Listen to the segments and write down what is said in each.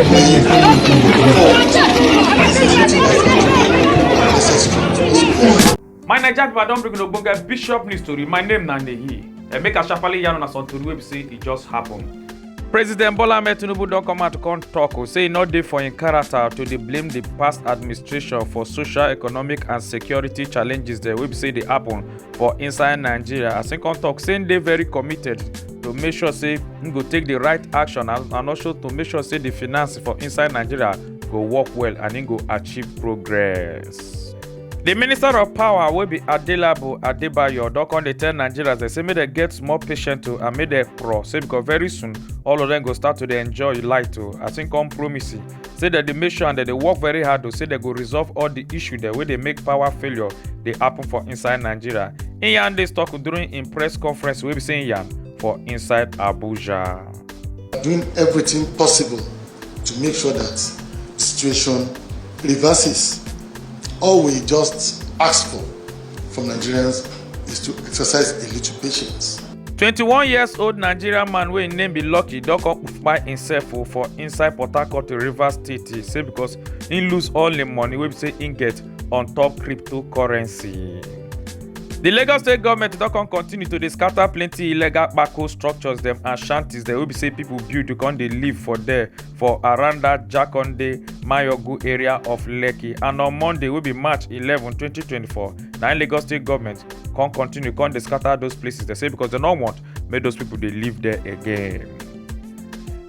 My Nigerians, I don't bring no bunga Bishop news story. My name Nanehi. And make a sharply yarn on a son to we say it just happened. President Bola Ahmed Tinubu don come out to come talk, say no dey for im character to dey blame the past administration for social, economic and security challenges there wey be say dey happen for inside Nigeria. As im come talk, say im dey very committed to make sure say im go take the right action and also to make sure say the finance for inside Nigeria go work well and im go achieve progress. The Minister of Power wey be Adelabu Adebayo don come dey tell Nigerians dey say make dem get small patience to and make dem pro say because very soon all of them go start to dey enjoy life too. As im come promise say that dey make sure and that dey work very hard to say they go resolve all the issue there wey dey make power failure dey happen for inside Nigeria. Im yarn dis talk during im press conference wey be say im yarn for inside Abuja. Doing everything possible to make sure that the situation reverses. All we just ask for from Nigerians is to exercise a little patience. 21-year-old Nigerian man wey im name be Lucky don come by himself for inside Port Harcourt, Rivers State, say because he lose all the money wey be say he get on top cryptocurrency. The Lagos State government don come continue to dey scatter plenty illegal bako structures dem and shanties dem wey be say people build to come dey live for there for around that Jakonde Mayogu area of Lekki. And on Monday wey be March 11, 2024, na Lagos State government come continue come dey scatter those places. They say because they no want make those people dey live there again.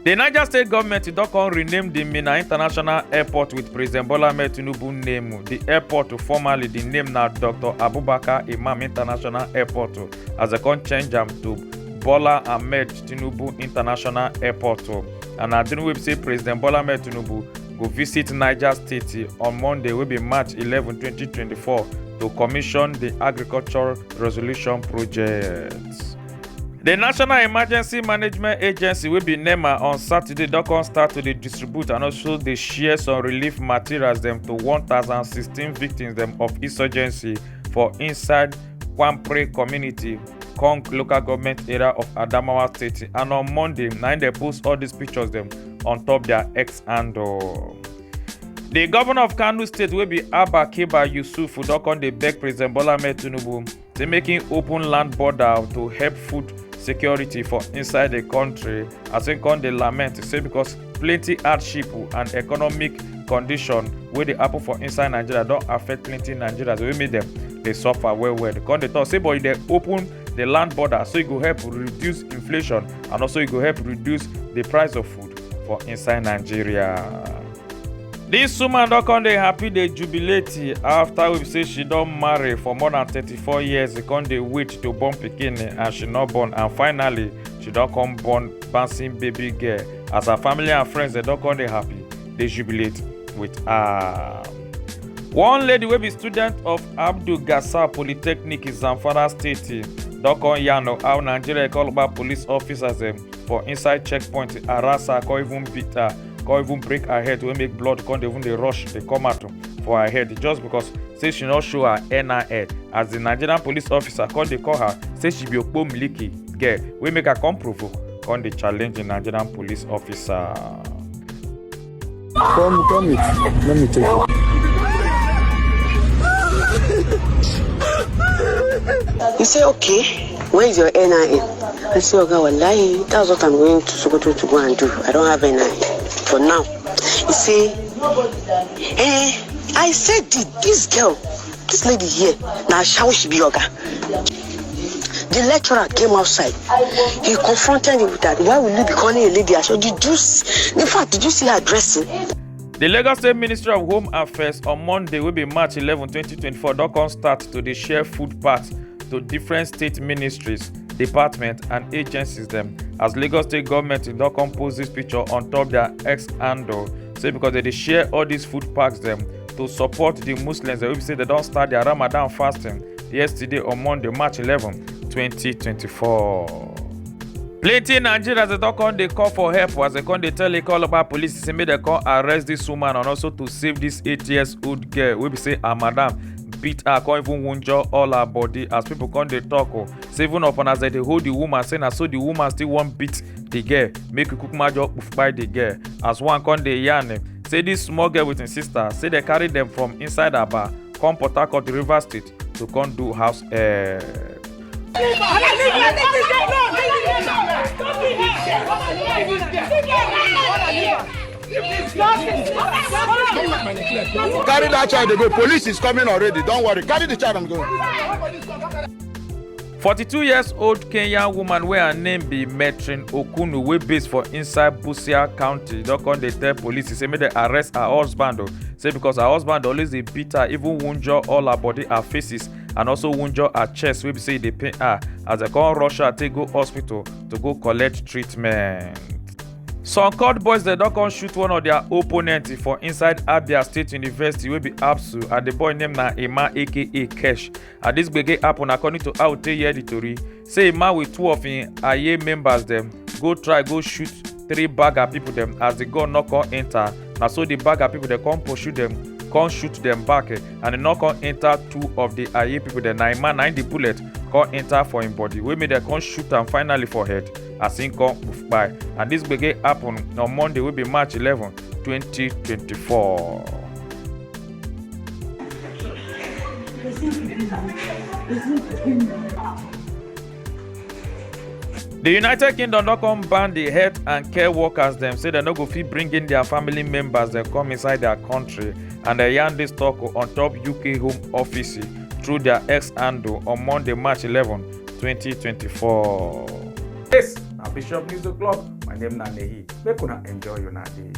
The Niger State government don come rename the Minna International Airport with President Bola Ahmed Tinubu name. The airport formerly the name na Dr. Abubakar Imam International Airport as they come change am to Bola Ahmed Tinubu International Airport. And I didn't say President Bola Ahmed Tinubu go visit Niger State on Monday wey be March 11, 2024 to commission the Agricultural Resolution Project. The National Emergency Management Agency wey be NEMA on Saturday don come start to dey distribute and also dey share some relief materials dem to 1,016 victims dem of insurgency for inside Kwampre community, Kong local government area of Adamawa State. And on Monday, na dem post all these pictures dem on top their X handle. The governor of Kano State wey be Abba Keba Yusuf don come dey beg President Bola Ahmed Tinubu to make him open land border to help food security for inside the country. As im come dey lament say because plenty hardship and economic condition wey dey happen for inside Nigeria don affect plenty Nigerians wey make dem dey suffer well well. They come dey talk say but e dey open the land border so e go help reduce inflation and also e go help reduce the price of food for inside Nigeria. This woman don come dey happy dey jubilate after we say she don marry for more than 34 years. She come dey wait to born pikin and she no born, and finally she don come born bouncing baby girl. As her family and friends dem don come dey happy dey jubilate with her. One lady wey be student of Abdul Gassar Polytechnic in Zamfara State don come yarn how Nigeria call about police officers dem for inside checkpoint harass her, come even beat her, come even break her head wey make blood come even dey rush dey come out for her head just because say she no show her NIN. As the Nigerian police officer come dey call her say she be okpo miliki girl wey make her come provoke come dey challenge the Nigerian police officer. Come it. Let me take it. You say, okay, where is your NIN? I say, okay, wallahi, that's what I'm going to Sokoto to go and do. I don't have NIN for now. You say, I said this girl, this lady here, now how she be yoga? The lecturer came outside. He confronted me with that. Why will you be calling a lady? I said, did you see her dressing? The Lagos State Ministry of Home Affairs on Monday will be March 11, 2024. Don come start to dey share food packs to different state ministries, departments, and agencies them. As Lagos State government don come post this picture on top their X handle, say because they share all these food packs them to support the Muslims. They will say they don't start their Ramadan fasting yesterday on Monday, March 11, 2024. Plenty Nigerians they don't come, they call for help as they come, they tell they call about police, say make they come arrest this woman and also to save this 8 years old girl. We be say her madam beat her, come even wunjure all her body as people come dey talk. Say even upon as they hold the woman, say na so the woman still wan beat the girl, make you kukuma just kpai the girl. As one come dey yarn, say this small girl with him sister, say they carry them from inside her bar, come Port Harcourt, Rivers State, to come do house Carry that child to go. Police is coming already. Don't worry. Carry the child and go. 42-years-old Kenyan woman wey her name be Metrin Okunu wey base for inside Busia County don come dey tell police say make dem arrest her husband say because her husband always dey beat her, even wunjure all her body, her faces, and also wunjure her chest wey be say e dey pain her as dem come rush her take go hospital to go collect treatment. Some court boys dem don come shoot one of their opponents for inside Abia State University wey be ABSU, and the boy name na Emma aka Kesh. And this gbege happen according to how we hear the tori. Say Emma with two of him Aye members dem go shoot 3 bagger people dem as the gun no come enter. Na so the bagger people dem come pursue dem, come shoot them back, and dem no come enter 2 of the Aye people dem. Na Emma na the bullet come enter for him body wey make dem come shoot am finally for head as him come kpai. And this gbege happen on Monday wey be March 11, 2024. The United Kingdom don come ban the health and care workers dem, say dem no go fit bring in their family members dem come inside their country, and dem yarn dis talk on top UK Home Office through their X handle on Monday, March 11, 2024. This na Bishop News O'Clock. My name na Nehi. Make una enjoy una day.